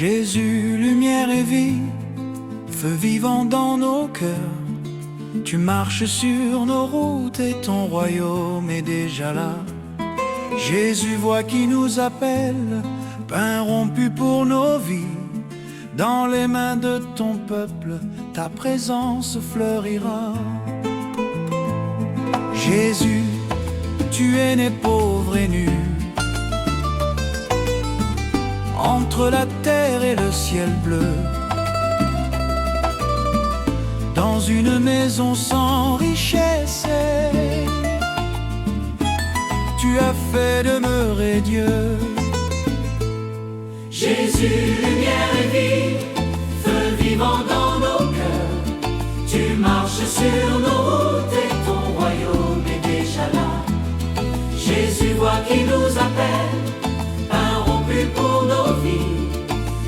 Jésus, lumière et vie, feu vivant dans nos cœurs. Tu marches sur nos routes et ton royaume est déjà là. Jésus, voix qui nous appelle, pain rompu pour nos vies. Dans les mains de ton peuple, ta présence fleurira. Jésus, tu es né pauvre et nu, entre la terre et le ciel bleu. Dans une maison sans richesse, tu as fait demeurer Dieu. Jésus, lumière et vie, feu vivant dans nos cœurs. Tu marches sur nos routes et ton royaume est déjà là. Jésus, voix qui nous appelle, pain rompu pour nos vies.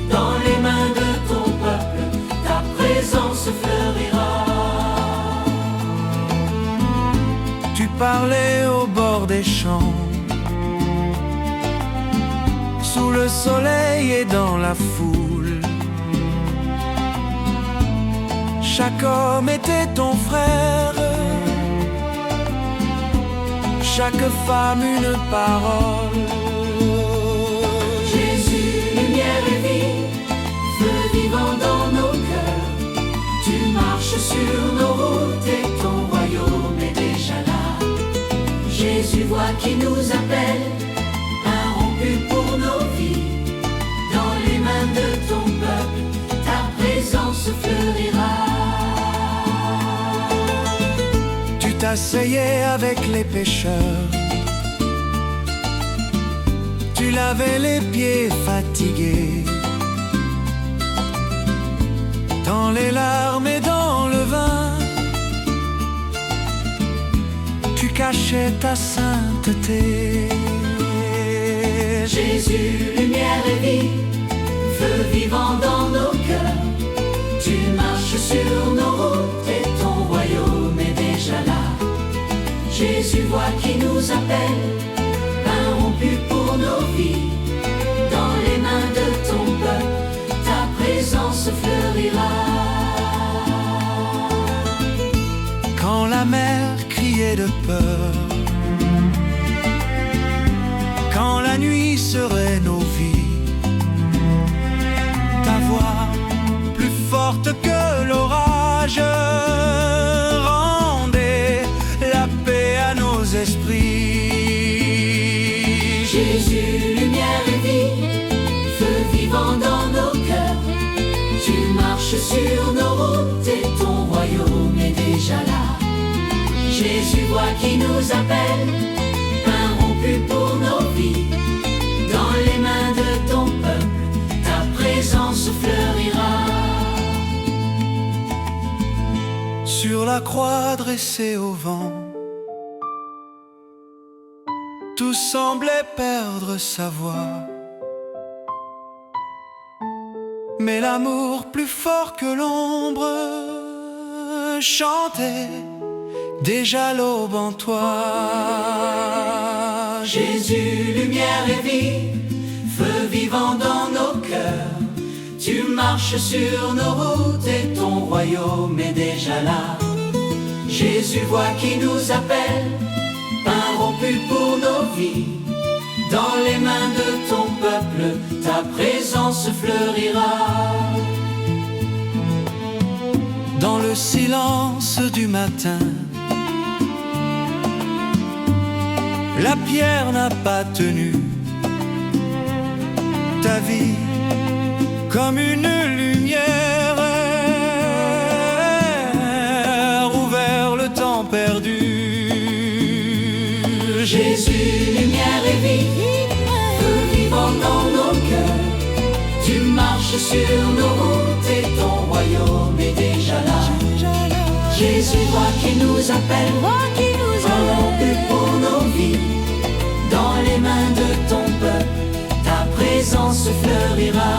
Dans les mains de ton peuple, ta présence fleurira. Tu parlais au bord des champs, sous le soleil et dans la foule. Chaque homme était ton frère, chaque femme une parole. Jésus, lumière et vie, feu vivant dans nos cœurs. Tu marches sur nos routes et ton royaume est déjà là. Jésus, voix qui nous appelle, pain rompu pour nos vies. Dans les mains de ton peuple, ta présence fleurira. Tu t'asseyais avec les pécheurs, tu lavais les pieds fatigués. Dans les larmes et dans le vin, tu cachais ta sainteté. Jésus, lumière et vie, feu vivant dans nos cœurs. Tu marches sur nos routes et ton royaume est déjà là. Jésus, voix qui nous appelle, pain rompu pour nos vies. Dans les mains de ton peuple, ta présence fleurira. Quand la mer criait de peur, quand la nuit serait nos vies, ta voix, plus forte que l'orage, rendait la paix à nos esprits. Jésus, lumière et vie, feu vivant dans nos cœurs. Tu marches sur nos routes et ton royaume est déjà là. Jésus, voix qui nous appelle, pain rompu pour nos vies. Dans les mains de ton peuple, ta présence fleurira. Sur la croix dressée au vent, tout semblait perdre sa voix. Mais l'amour plus fort que l'ombre chantait déjà l'aube en toi. Jésus, lumière et vie, feu vivant dans nos cœurs. Tu marches sur nos routes et ton royaume est déjà là. Jésus, voix qui nous appelle, pain rompu pour nos vies. Dans les mains de ton peuple, ta présence fleurira. Dans le silence du matin, la pierre n'a pas tenu. Ta vie comme une lumière, ouvert le temps perdu. Jésus, lumière et vie, feu vivant dans nos cœurs. Tu marches sur nos routes et ton royaume est déjà là. Jésus, voix qui nous appelle, pain rompu pour nos vies. Dans les mains de ton peuple, ta présence fleurira.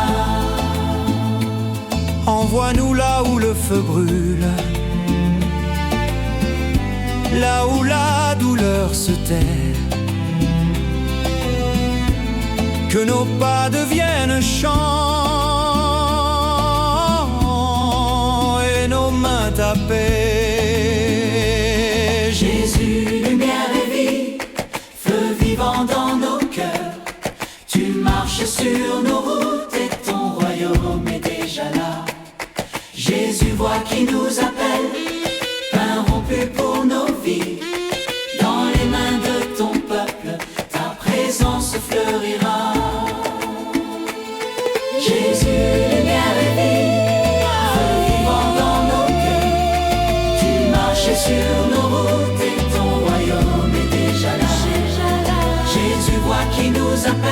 Envoie-nous là où le feu brûle, là où la douleur se tait. Que nos pas deviennent chants main ta paix. Jésus, lumière et vie, feu vivant dans nos cœurs. Tu marches sur nos routes et ton royaume est déjà là. Jésus, voix qui nous appelle, pain rompu pour nos vies. Dans les mains de ton peuple, ta présence fleurira. Jésus, lumière et vie, feu vivant dans nos cœurs. Tu marches sur nos routes et ton royaume est déjà là. Jésus, voix qui nous appelle.